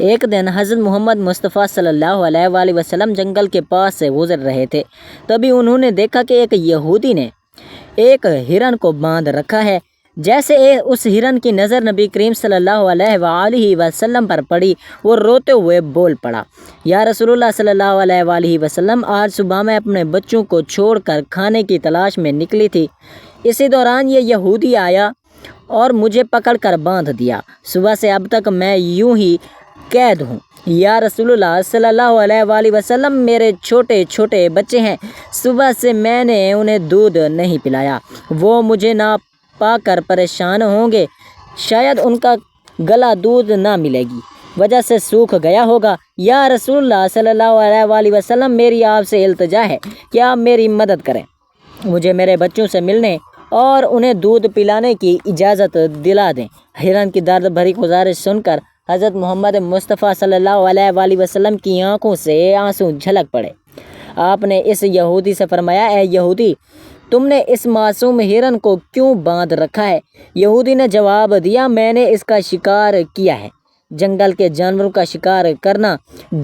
ایک دن حضرت محمد مصطفیٰ صلی اللہ علیہ وآلہ وسلم جنگل کے پاس سے گزر رہے تھے۔ تبھی انہوں نے دیکھا کہ ایک یہودی نے ایک ہرن کو باندھ رکھا ہے۔ جیسے اس ہرن کی نظر نبی کریم صلی اللہ علیہ وآلہ وسلم پر پڑی، وہ روتے ہوئے بول پڑا، یا رسول اللہ صلی اللہ علیہ وآلہ وسلم، آج صبح میں اپنے بچوں کو چھوڑ کر کھانے کی تلاش میں نکلی تھی۔ اسی دوران یہ یہودی آیا اور مجھے پکڑ کر باندھ دیا۔ صبح سے اب تک میں یوں ہی قید ہوں۔ یا رسول اللہ صلی اللہ علیہ وآلہ وسلم، میرے چھوٹے چھوٹے بچے ہیں، صبح سے میں نے انہیں دودھ نہیں پلایا، وہ مجھے نہ پا کر پریشان ہوں گے، شاید ان کا گلا دودھ نہ ملے گی وجہ سے سوکھ گیا ہوگا۔ یا رسول اللہ صلی اللہ علیہ وآلہ وسلم، میری آپ سے التجا ہے کہ آپ میری مدد کریں، مجھے میرے بچوں سے ملنے اور انہیں دودھ پلانے کی اجازت دلا دیں۔ ہرن کی درد بھری گزارش سن کر حضرت محمد مصطفیٰ صلی اللہ علیہ وآلہ وسلم کی آنکھوں سے آنسو جھلک پڑے۔ آپ نے اس یہودی سے فرمایا، اے یہودی، تم نے اس معصوم ہرن کو کیوں باندھ رکھا ہے؟ یہودی نے جواب دیا، میں نے اس کا شکار کیا ہے، جنگل کے جانوروں کا شکار کرنا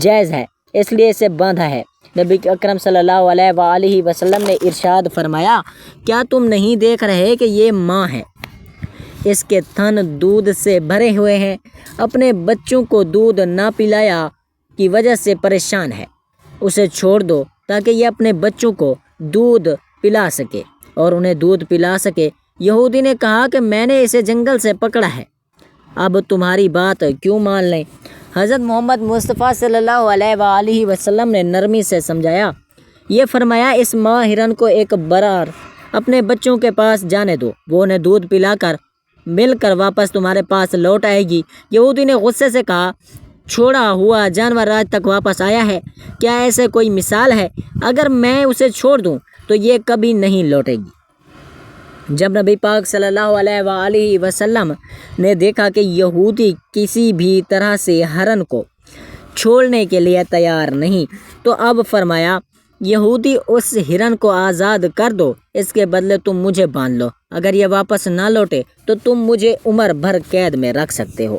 جائز ہے، اس لیے اسے باندھا ہے۔ نبی اکرم صلی اللہ علیہ وآلہ وسلم نے ارشاد فرمایا، کیا تم نہیں دیکھ رہے کہ یہ ماں ہے، اس کے تھن دودھ سے بھرے ہوئے ہیں، اپنے بچوں کو دودھ نہ پلایا کی وجہ سے پریشان ہے، اسے چھوڑ دو تاکہ یہ اپنے بچوں کو دودھ پلا سکے اور انہیں دودھ پلا سکے۔ یہودی نے کہا کہ میں نے اسے جنگل سے پکڑا ہے، اب تمہاری بات کیوں مان لیں؟ حضرت محمد مصطفیٰ صلی اللہ علیہ وآلہ وسلم نے نرمی سے سمجھایا، یہ فرمایا، اس ماں ہرن کو ایک بار اپنے بچوں کے پاس جانے دو، وہ انہیں دودھ پلا کر مل کر واپس تمہارے پاس لوٹ آئے گی۔ یہودی نے غصے سے کہا، چھوڑا ہوا جانور آج تک واپس آیا ہے، کیا ایسے کوئی مثال ہے؟ اگر میں اسے چھوڑ دوں تو یہ کبھی نہیں لوٹے گی۔ جب نبی پاک صلی اللہ علیہ وآلہ وسلم نے دیکھا کہ یہودی کسی بھی طرح سے ہرن کو چھوڑنے کے لیے تیار نہیں، تو اب فرمایا، یہودی، اس ہرن کو آزاد کر دو، اس کے بدلے تم مجھے باندھ لو، اگر یہ واپس نہ لوٹے تو تم مجھے عمر بھر قید میں رکھ سکتے ہو۔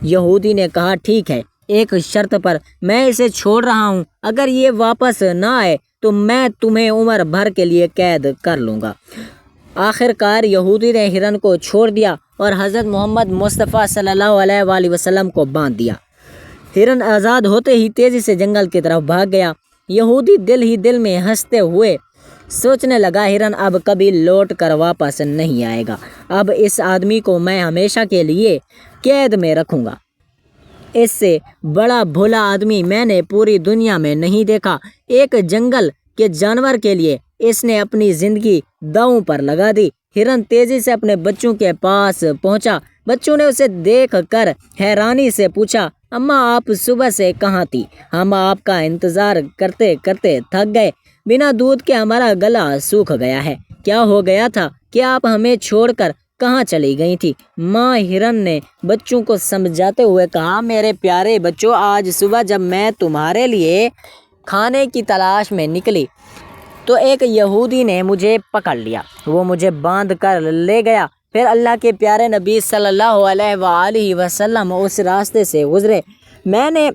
یہودی نے کہا، ٹھیک ہے، ایک شرط پر میں اسے چھوڑ رہا ہوں، اگر یہ واپس نہ آئے تو میں تمہیں عمر بھر کے لیے قید کر لوں گا۔ آخر کار یہودی نے ہرن کو چھوڑ دیا اور حضرت محمد مصطفیٰ صلی اللہ علیہ وآلہ وسلم کو باندھ دیا۔ ہرن آزاد ہوتے ہی تیزی سے جنگل کی طرف بھاگ گیا۔ یہودی دل ہی دل میں ہنستے ہوئے سوچنے لگا، ہرن اب کبھی لوٹ کر واپس نہیں آئے گا، اب اس آدمی کو میں ہمیشہ کے لیے قید میں رکھوں گا، اس سے بڑا بھولا آدمی میں نے پوری دنیا میں نہیں دیکھا۔ ایک جنگل کے جانور کے لیے اس نے اپنی زندگی داؤں پر لگا دی۔ ہرن تیزی سے اپنے بچوں کے پاس پہنچا۔ بچوں نے اسے دیکھ کر حیرانی سے پوچھا، اماں آپ صبح سے کہاں تھی؟ ہم آپ کا انتظار کرتے کرتے تھک گئے، بنا دودھ کے ہمارا گلا سوکھ گیا ہے، کیا ہو گیا تھا کہ آپ ہمیں چھوڑ کر کہاں چلی گئی تھی؟ ماں ہرن نے بچوں کو سمجھاتے ہوئے کہا، میرے پیارے بچوں، آج صبح جب میں تمہارے لیے کھانے کی تلاش میں نکلی تو ایک یہودی نے مجھے پکڑ لیا، وہ مجھے باندھ کر لے گیا، پھر اللہ کے پیارے نبی صلی اللہ علیہ وآلہ وسلم اس راستے سے گزرے، میں نے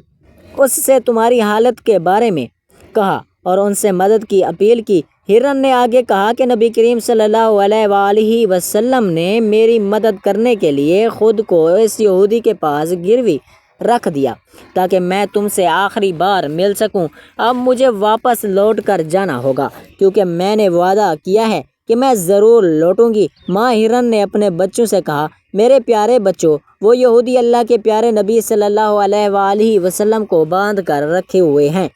اس سے تمہاری حالت کے بارے میں کہا اور ان سے مدد کی اپیل کی۔ ہرن نے آگے کہا کہ نبی کریم صلی اللہ علیہ وآلہ وسلم نے میری مدد کرنے کے لیے خود کو اس یہودی کے پاس گروی رکھ دیا تاکہ میں تم سے آخری بار مل سکوں، اب مجھے واپس لوٹ کر جانا ہوگا کیونکہ میں نے وعدہ کیا ہے کہ میں ضرور لوٹوں گی۔ ماں ہرن نے اپنے بچوں سے کہا، میرے پیارے بچوں، وہ یہودی اللہ کے پیارے نبی صلی اللہ علیہ وآلہ وسلم کو باندھ کر رکھے ہوئے ہیں،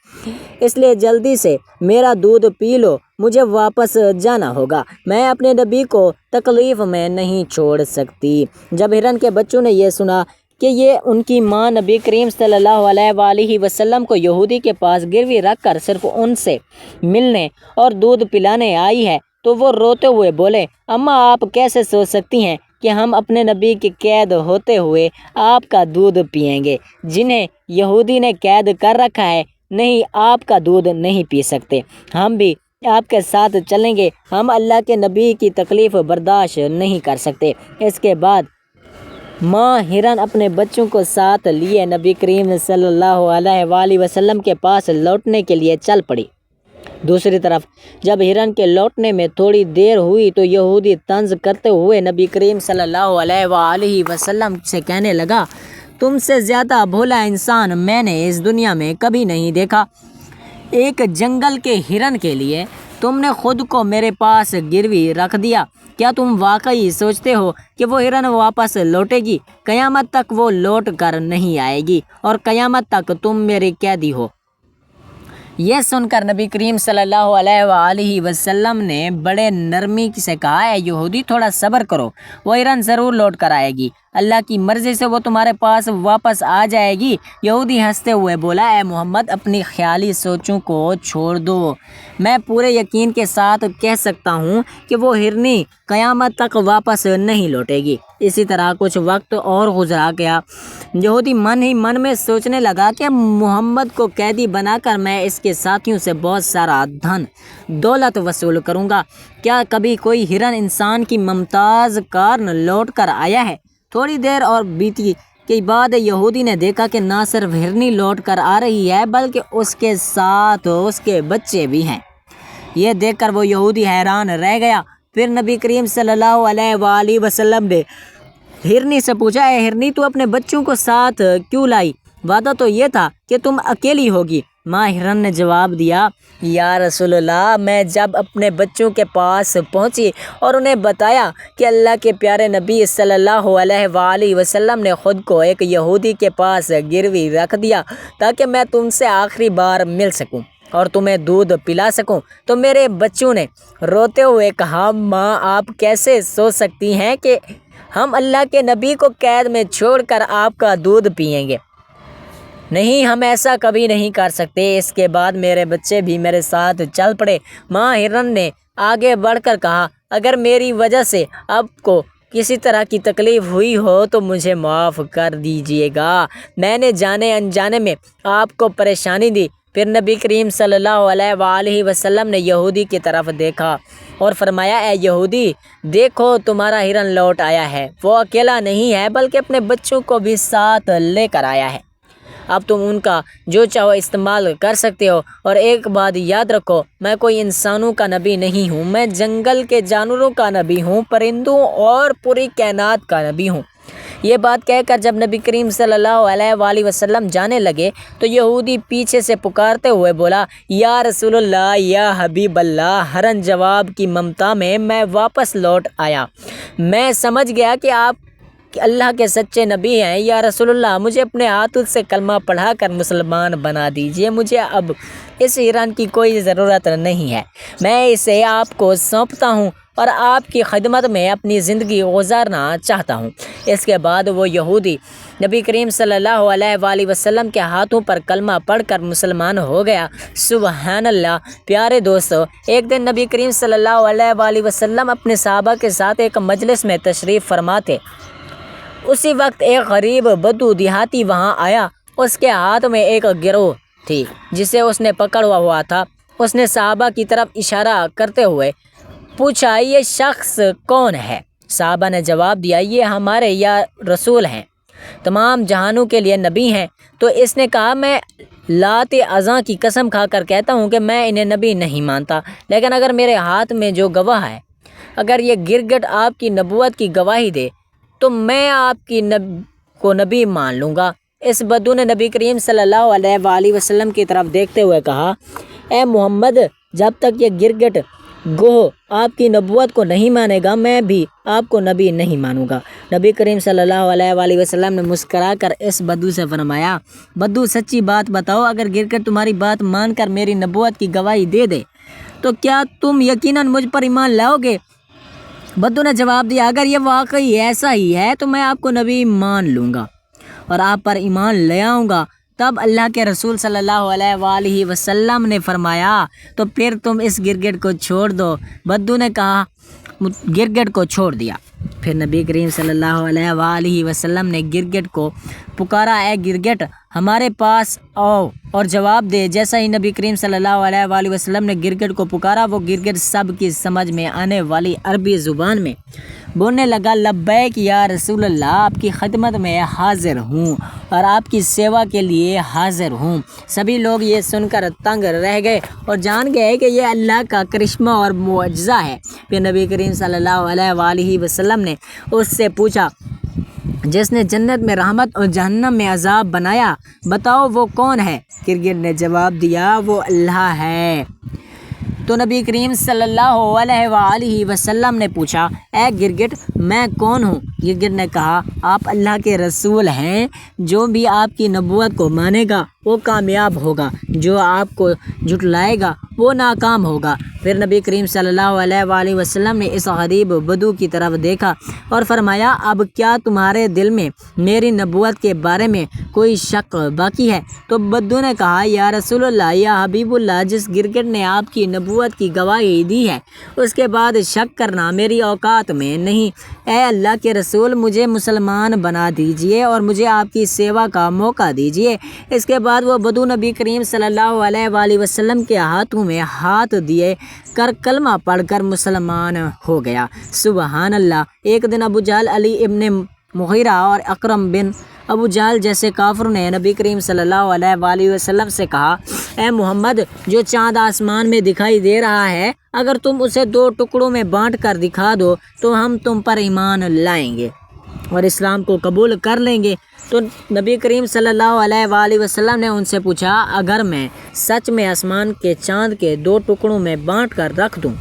اس لیے جلدی سے میرا دودھ پی لو، مجھے واپس جانا ہوگا، میں اپنے نبی کو تکلیف میں نہیں چھوڑ سکتی۔ جب ہرن کے بچوں نے یہ سنا کہ یہ ان کی ماں نبی کریم صلی اللہ علیہ وآلہ وسلم کو یہودی کے پاس گروی رکھ کر صرف ان سے ملنے اور دودھ پلانے آئی ہے تو وہ روتے ہوئے بولے، اماں آپ کیسے سوچ سکتی ہیں کہ ہم اپنے نبی کی قید ہوتے ہوئے آپ کا دودھ پئیں گے، جنہیں یہودی نے قید کر رکھا ہے؟ نہیں، آپ کا دودھ نہیں پی سکتے، ہم بھی آپ کے ساتھ چلیں گے، ہم اللہ کے نبی کی تکلیف برداشت نہیں کر سکتے۔ اس کے بعد ماں ہرن اپنے بچوں کو ساتھ لیے نبی کریم صلی اللہ علیہ وآلہ وسلم کے پاس لوٹنے کے لیے چل پڑی۔ دوسری طرف جب ہرن کے لوٹنے میں تھوڑی دیر ہوئی تو یہودی طنز کرتے ہوئے نبی کریم صلی اللہ علیہ وآلہ وسلم سے کہنے لگا، تم سے زیادہ بھولا انسان میں نے اس دنیا میں کبھی نہیں دیکھا۔ ایک جنگل کے ہرن کے لیے تم نے خود کو میرے پاس گروی رکھ دیا۔ کیا تم واقعی سوچتے ہو کہ وہ ہرن واپس لوٹے گی؟ قیامت تک وہ لوٹ کر نہیں آئے گی اور قیامت تک تم میرے قیدی ہو۔ یہ سن کر نبی کریم صلی اللہ علیہ وآلہ وسلم نے بڑے نرمی سے کہا، اے یہودی تھوڑا صبر کرو، وہ ہرن ضرور لوٹ کر آئے گی، اللہ کی مرضی سے وہ تمہارے پاس واپس آ جائے گی۔ یہودی ہنستے ہوئے بولا، اے محمد اپنی خیالی سوچوں کو چھوڑ دو، میں پورے یقین کے ساتھ کہہ سکتا ہوں کہ وہ ہرنی قیامت تک واپس نہیں لوٹے گی۔ اسی طرح کچھ وقت اور گزرا گیا۔ یہودی من ہی من میں سوچنے لگا کہ محمد کو قیدی بنا کر میں اس کے ساتھیوں سے بہت سارا دھن دولت وصول کروں گا۔ کیا کبھی کوئی ہرن انسان کی ممتاز کارن لوٹ کر آیا ہے؟ تھوڑی دیر اور بیتی کے بعد یہودی نے دیکھا کہ نہ صرف ہرنی لوٹ کر آ رہی ہے بلکہ اس کے ساتھ اس کے بچے بھی ہیں۔ یہ دیکھ کر وہ یہودی حیران رہ گیا۔ پھر نبی کریم صلی اللہ علیہ وآلہ وسلم نے ہرنی سے پوچھا، اے ہرنی تو اپنے بچوں کو ساتھ کیوں لائی؟ وعدہ تو یہ تھا کہ تم اکیلی ہوگی۔ ماں ہرن نے جواب دیا، یا رسول اللہ، میں جب اپنے بچوں کے پاس پہنچی اور انہیں بتایا کہ اللہ کے پیارے نبی صلی اللہ علیہ وآلہ وسلم نے خود کو ایک یہودی کے پاس گروی رکھ دیا تاکہ میں تم سے آخری بار مل سکوں اور تمہیں دودھ پلا سکوں، تو میرے بچوں نے روتے ہوئے کہا، ماں آپ کیسے سوچ سکتی ہیں کہ ہم اللہ کے نبی کو قید میں چھوڑ کر آپ کا دودھ پئیں گے؟ نہیں، ہم ایسا کبھی نہیں کر سکتے۔ اس کے بعد میرے بچے بھی میرے ساتھ چل پڑے۔ ماں ہرن نے آگے بڑھ کر کہا، اگر میری وجہ سے آپ کو کسی طرح کی تکلیف ہوئی ہو تو مجھے معاف کر دیجیے گا، میں نے جانے انجانے میں آپ کو پریشانی دی۔ پھر نبی کریم صلی اللہ علیہ وآلہ وسلم نے یہودی کی طرف دیکھا اور فرمایا، اے یہودی، دیکھو تمہارا ہرن لوٹ آیا ہے، وہ اکیلا نہیں ہے بلکہ اپنے بچوں کو بھی ساتھ لے کر آیا ہے۔ اب تم ان کا جو چاہو استعمال کر سکتے ہو، اور ایک بات یاد رکھو، میں کوئی انسانوں کا نبی نہیں ہوں، میں جنگل کے جانوروں کا نبی ہوں، پرندوں اور پوری کائنات کا نبی ہوں۔ یہ بات کہہ کر جب نبی کریم صلی اللہ علیہ وآلہ وسلم جانے لگے تو یہودی پیچھے سے پکارتے ہوئے بولا، یا رسول اللہ، یا حبیب اللہ، ہرن جواب کی ممتا میں واپس لوٹ آیا، میں سمجھ گیا کہ آپ اللہ کے سچے نبی ہیں۔ یا رسول اللہ، مجھے اپنے ہاتھوں سے کلمہ پڑھا کر مسلمان بنا دیجیے، مجھے اب اس ہرن کی کوئی ضرورت نہیں ہے، میں اسے آپ کو سونپتا ہوں اور آپ کی خدمت میں اپنی زندگی گزارنا چاہتا ہوں۔ اس کے بعد وہ یہودی نبی کریم صلی اللہ علیہ وآلہ وسلم کے ہاتھوں پر کلمہ پڑھ کر مسلمان ہو گیا۔ سبحان اللہ۔ پیارے دوستو، ایک دن نبی کریم صلی اللہ علیہ وآلہ وسلم اپنے صحابہ کے ساتھ ایک مجلس میں تشریف فرما تھے۔ اسی وقت ایک غریب بدو دیہاتی وہاں آیا۔ اس کے ہاتھ میں ایک گروہ تھی جسے اس نے پکڑا ہوا تھا۔ اس نے صحابہ کی طرف اشارہ کرتے ہوئے پوچھا، یہ شخص کون ہے؟ صحابہ نے جواب دیا، یہ ہمارے یا رسول ہیں، تمام جہانوں کے لیے نبی ہیں۔ تو اس نے کہا، میں لات عزیٰ کی قسم کھا کر کہتا ہوں کہ میں انہیں نبی نہیں مانتا، لیکن اگر میرے ہاتھ میں جو گواہ ہے، اگر یہ گرگٹ آپ کی نبوت کی گواہی دے تو میں آپ کی کو نبی مان لوں گا۔ اس بدو نے نبی کریم صلی اللہ علیہ وآلہ وسلم کی طرف دیکھتے ہوئے کہا، اے محمد، جب تک یہ گرگٹ گوہ آپ کی نبوت کو نہیں مانے گا میں بھی آپ کو نبی نہیں مانوں گا۔ نبی کریم صلی اللہ علیہ وآلہ وسلم نے مسکرا کر اس بدو سے فرمایا، بدو سچی بات بتاؤ، اگر گرگٹ تمہاری بات مان کر میری نبوت کی گواہی دے دے تو کیا تم یقیناً مجھ پر ایمان لاؤ گے؟ بدو نے جواب دیا، اگر یہ واقعی ایسا ہی ہے تو میں آپ کو نبی مان لوں گا اور آپ پر ایمان لے آؤں گا۔ تب اللہ کے رسول صلی اللہ علیہ وآلہ وسلم نے فرمایا، تو پھر تم اس گرگٹ کو چھوڑ دو۔ بدو نے کہا، گرگٹ کو چھوڑ دیا۔ پھر نبی کریم صلی اللہ علیہ وآلہ وسلم نے گرگٹ کو پکارا، اے گرگٹ، ہمارے پاس آؤ اور جواب دے۔ جیسا ہی نبی کریم صلی اللہ علیہ وآلہ وسلم نے گرگٹ کو پکارا، وہ گرگٹ سب کی سمجھ میں آنے والی عربی زبان میں بولنے لگا لبیک یا رسول اللہ، آپ کی خدمت میں حاضر ہوں اور آپ کی سیوا کے لیے حاضر ہوں۔ سبھی لوگ یہ سن کر تنگ رہ گئے اور جان گئے کہ یہ اللہ کا کرشمہ اور معجزہ ہے۔ پھر نبی کریم صلی اللہ علیہ وآلہ وسلم نے اس سے پوچھا، جس نے جنت میں رحمت اور جہنم میں عذاب بنایا، بتاؤ وہ کون ہے؟ گرگٹ نے جواب دیا، وہ اللہ ہے۔ تو نبی کریم صلی اللہ علیہ وآلہ وسلم نے پوچھا، اے گرگٹ میں کون ہوں؟ گرگٹ نے کہا، آپ اللہ کے رسول ہیں، جو بھی آپ کی نبوت کو مانے گا وہ کامیاب ہوگا، جو آپ کو جھٹلائے گا وہ ناکام ہوگا۔ پھر نبی کریم صلی اللہ علیہ وآلہ وسلم نے اس غریب بدو کی طرف دیکھا اور فرمایا، اب کیا تمہارے دل میں میری نبوت کے بارے میں کوئی شک باقی ہے؟ تو بدو نے کہا، یا رسول اللہ، یا حبیب اللہ، جس گرگٹ نے آپ کی نبوت کی گواہی دی ہے اس کے بعد شک کرنا میری اوقات میں نہیں۔ اے اللہ کے رسول، مجھے مسلمان بنا دیجئے اور مجھے آپ کی سیوا کا موقع دیجئے۔ اس کے بعد وہ بدو نبی کریم صلی اللہ علیہ وآلہ وسلم کے ہاتھوں میں ہاتھ دیے کر کلمہ پڑھ کر مسلمان ہو گیا۔ سبحان اللہ۔ ایک دن ابو جہل، علی ابن مغیرہ اور اکرم بن ابو جہل جیسے کافروں نے نبی کریم صلی اللہ علیہ وآلہ وسلم سے کہا، اے محمد، جو چاند آسمان میں دکھائی دے رہا ہے، اگر تم اسے 2 ٹکڑوں میں بانٹ کر دکھا دو تو ہم تم پر ایمان لائیں گے اور اسلام کو قبول کر لیں گے۔ تو نبی کریم صلی اللہ علیہ وآلہ وسلم نے ان سے پوچھا، اگر میں سچ میں آسمان کے چاند کے 2 ٹکڑوں میں بانٹ کر رکھ دوں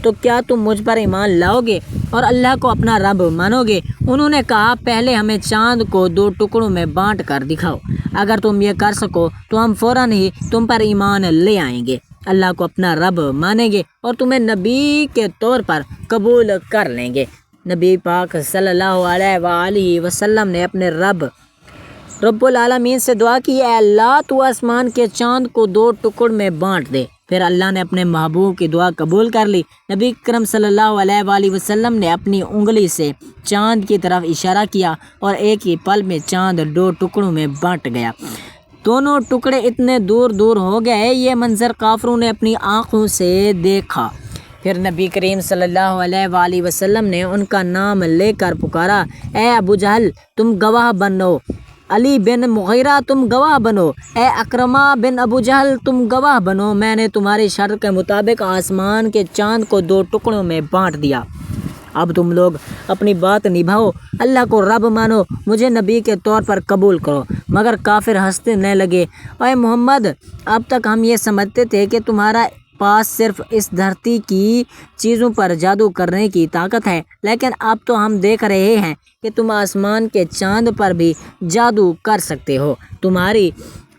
تو کیا تم مجھ پر ایمان لاؤ گے اور اللہ کو اپنا رب مانو گے؟ انہوں نے کہا، پہلے ہمیں چاند کو 2 ٹکڑوں میں بانٹ کر دکھاؤ، اگر تم یہ کر سکو تو ہم فوراً ہی تم پر ایمان لے آئیں گے، اللہ کو اپنا رب مانیں گے اور تمہیں نبی کے طور پر قبول کر لیں گے۔ نبی پاک صلی اللہ علیہ وآلہ وسلم نے اپنے رب العالمین سے دعا کی، اے اللہ، تو آسمان کے چاند کو 2 ٹکڑ میں بانٹ دے۔ پھر اللہ نے اپنے محبوب کی دعا قبول کر لی۔ نبی اکرم صلی اللہ علیہ وآلہ وسلم نے اپنی انگلی سے چاند کی طرف اشارہ کیا اور ایک ہی پل میں چاند 2 ٹکڑوں میں بانٹ گیا۔ دونوں ٹکڑے اتنے دور دور ہو گئے، یہ منظر کافروں نے اپنی آنکھوں سے دیکھا۔ پھر نبی کریم صلی اللہ علیہ وآلہ وسلم نے ان کا نام لے کر پکارا، اے ابو جہل، تم گواہ بنو، علی بن مغیرہ تم گواہ بنو، اے اکرمہ بن ابو جہل تم گواہ بنو، میں نے تمہاری شرط کے مطابق آسمان کے چاند کو 2 ٹکڑوں میں بانٹ دیا۔ اب تم لوگ اپنی بات نبھاؤ، اللہ کو رب مانو، مجھے نبی کے طور پر قبول کرو۔ مگر کافر ہنسنے لگے، اے محمد، اب تک ہم یہ سمجھتے تھے کہ تمہارا پاس صرف اس دھرتی کی چیزوں پر جادو کرنے کی طاقت ہے، لیکن اب تو ہم دیکھ رہے ہیں کہ تم آسمان کے چاند پر بھی جادو کر سکتے ہو۔ تمہاری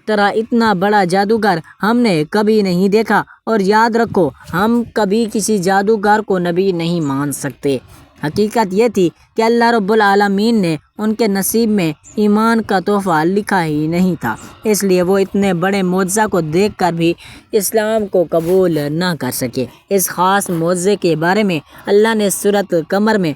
طرح اتنا بڑا جادوگر ہم نے کبھی نہیں دیکھا، اور یاد رکھو، ہم کبھی کسی جادوگر کو نبی نہیں مان سکتے۔ حقیقت یہ تھی کہ اللہ رب العالمین نے ان کے نصیب میں ایمان کا تحفہ لکھا ہی نہیں تھا، اس لیے وہ اتنے بڑے معجزہ کو دیکھ کر بھی اسلام کو قبول نہ کر سکے۔ اس خاص معجزے کے بارے میں اللہ نے سورۃ قمر میں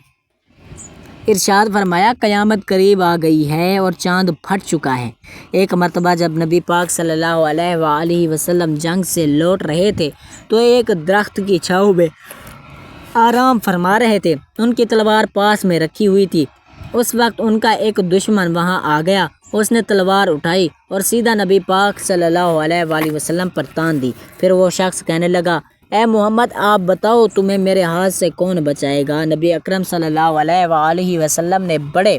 ارشاد فرمایا، قیامت قریب آ گئی ہے اور چاند پھٹ چکا ہے۔ ایک مرتبہ جب نبی پاک صلی اللہ علیہ وآلہ وسلم جنگ سے لوٹ رہے تھے تو ایک درخت کی چھاؤں میں آرام فرما رہے تھے، ان کی تلوار پاس میں رکھی ہوئی تھی۔ اس وقت ان کا ایک دشمن وہاں آ گیا، اس نے تلوار اٹھائی اور سیدھا نبی پاک صلی اللہ علیہ وآلہ وسلم پر تان دی۔ پھر وہ شخص کہنے لگا، اے محمد، آپ بتاؤ تمہیں میرے ہاتھ سے کون بچائے گا؟ نبی اکرم صلی اللہ علیہ وآلہ وسلم نے بڑے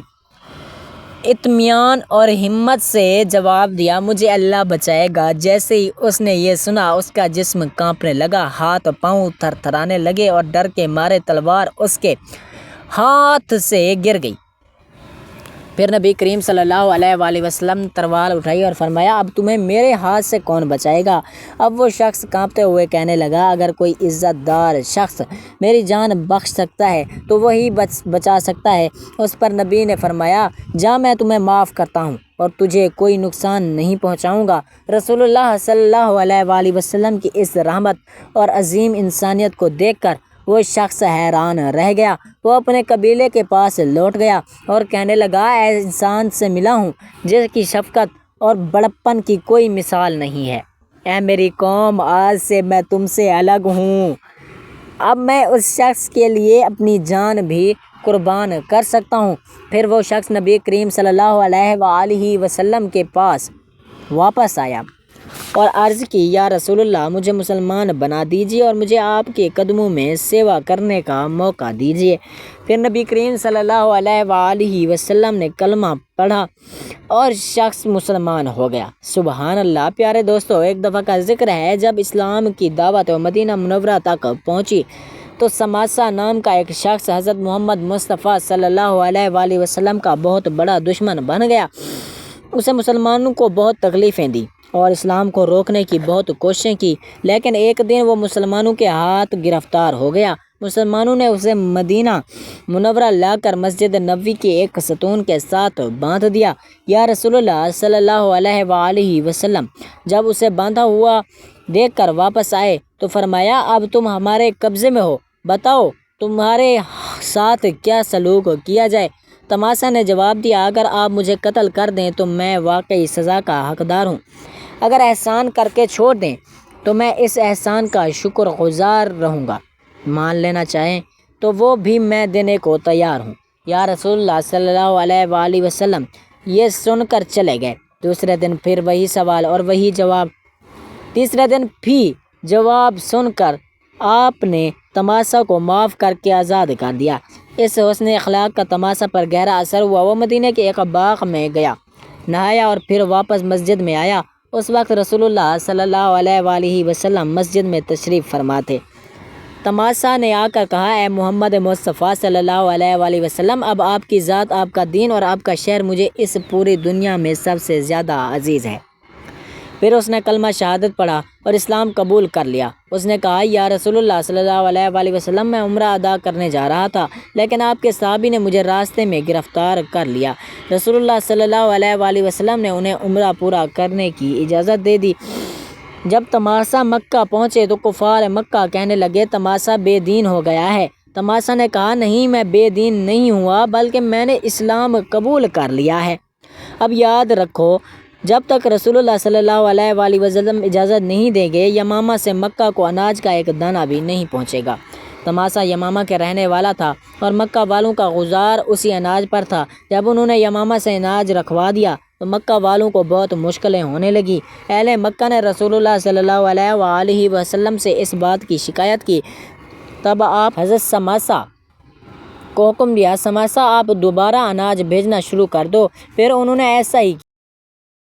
اطمینان اور ہمت سے جواب دیا، مجھے اللہ بچائے گا۔ جیسے ہی اس نے یہ سنا، اس کا جسم کانپنے لگا، ہاتھ پاؤں تھر تھرانے لگے اور ڈر کے مارے تلوار اس کے ہاتھ سے گر گئی۔ پھر نبی کریم صلی اللہ علیہ وآلہ وسلم نے تلوار اٹھائی اور فرمایا، اب تمہیں میرے ہاتھ سے کون بچائے گا؟ اب وہ شخص کانپتے ہوئے کہنے لگا، اگر کوئی عزت دار شخص میری جان بخش سکتا ہے تو وہی بچا سکتا ہے۔ اس پر نبی نے فرمایا، جا، میں تمہیں معاف کرتا ہوں اور تجھے کوئی نقصان نہیں پہنچاؤں گا۔ رسول اللہ صلی اللہ علیہ وآلہ وسلم کی اس رحمت اور عظیم انسانیت کو دیکھ کر وہ شخص حیران رہ گیا۔ وہ اپنے قبیلے کے پاس لوٹ گیا اور کہنے لگا، اے انسان سے ملا ہوں جس کی شفقت اور بڑپن کی کوئی مثال نہیں ہے۔ اے میری قوم، آج سے میں تم سے الگ ہوں۔ اب میں اس شخص کے لیے اپنی جان بھی قربان کر سکتا ہوں۔ پھر وہ شخص نبی کریم صلی اللہ علیہ وآلہ وسلم کے پاس واپس آیا اور عرض کی، یا رسول اللہ، مجھے مسلمان بنا دیجیے اور مجھے آپ کے قدموں میں سیوا کرنے کا موقع دیجیے۔ پھر نبی کریم صلی اللہ علیہ وآلہ وسلم نے کلمہ پڑھا اور شخص مسلمان ہو گیا۔ سبحان اللہ۔ پیارے دوستو، ایک دفعہ کا ذکر ہے جب اسلام کی دعوت مدینہ منورہ تک پہنچی تو سماسہ نام کا ایک شخص حضرت محمد مصطفیٰ صلی اللہ علیہ وآلہ وسلم کا بہت بڑا دشمن بن گیا۔ اسے مسلمانوں کو بہت تکلیفیں دی اور اسلام کو روکنے کی بہت کوششیں کی، لیکن ایک دن وہ مسلمانوں کے ہاتھ گرفتار ہو گیا۔ مسلمانوں نے اسے مدینہ منورہ لا کر مسجد نبوی کے ایک ستون کے ساتھ باندھ دیا۔ یا رسول اللہ صلی اللہ علیہ وآلہ وسلم جب اسے باندھا ہوا دیکھ کر واپس آئے تو فرمایا، اب تم ہمارے قبضے میں ہو، بتاؤ تمہارے ساتھ کیا سلوک کیا جائے؟ تماسہ نے جواب دیا، اگر آپ مجھے قتل کر دیں تو میں واقعی سزا کا حقدار ہوں، اگر احسان کر کے چھوڑ دیں تو میں اس احسان کا شکر گزار رہوں گا، مان لینا چاہیں تو وہ بھی میں دینے کو تیار ہوں۔ یا رسول اللہ صلی اللہ علیہ وآلہ وسلم یہ سن کر چلے گئے۔ دوسرے دن پھر وہی سوال اور وہی جواب۔ تیسرے دن بھی جواب سن کر آپ نے تماسہ کو معاف کر کے آزاد کر دیا۔ اس حسن اخلاق کا تماسہ پر گہرا اثر ہوا۔ وہ مدینہ کے ایک باغ میں گیا، نہایا اور پھر واپس مسجد میں آیا۔ اس وقت رسول اللہ صلی اللہ علیہ وآلہ وسلم مسجد میں تشریف فرما تھے۔ تماسہ نے آ کر کہا، اے محمد مصطفیٰ صلی اللہ علیہ وآلہ وسلم، اب آپ کی ذات، آپ کا دین اور آپ کا شہر مجھے اس پوری دنیا میں سب سے زیادہ عزیز ہے۔ پھر اس نے کلمہ شہادت پڑھا اور اسلام قبول کر لیا۔ اس نے کہا، یا رسول اللہ صلی اللہ علیہ وآلہ وسلم، میں عمرہ ادا کرنے جا رہا تھا لیکن آپ کے صحابی نے مجھے راستے میں گرفتار کر لیا۔ رسول اللہ صلی اللہ علیہ وآلہ وسلم نے انہیں عمرہ پورا کرنے کی اجازت دے دی۔ جب تماسہ مکہ پہنچے تو کفار مکہ کہنے لگے، تماسہ بے دین ہو گیا ہے۔ تماسہ نے کہا، نہیں، میں بے دین نہیں ہوا بلکہ میں نے اسلام قبول کر لیا ہے۔ اب یاد رکھو، جب تک رسول اللہ صلی اللہ علیہ وآلہ وسلم اجازت نہیں دیں گے، یمامہ سے مکہ کو اناج کا ایک دانہ بھی نہیں پہنچے گا۔ تماسہ یمامہ کے رہنے والا تھا اور مکہ والوں کا گزار اسی اناج پر تھا۔ جب انہوں نے یمامہ سے اناج رکھوا دیا تو مکہ والوں کو بہت مشکلیں ہونے لگی۔ اہل مکہ نے رسول اللہ صلی اللہ علیہ وآلہ وسلم سے اس بات کی شکایت کی۔ تب آپ حضرت سماسہ کو حکم دیا، سماسہ، آپ دوبارہ اناج بھیجنا شروع کر دو۔ پھر انہوں نے ایسا ہی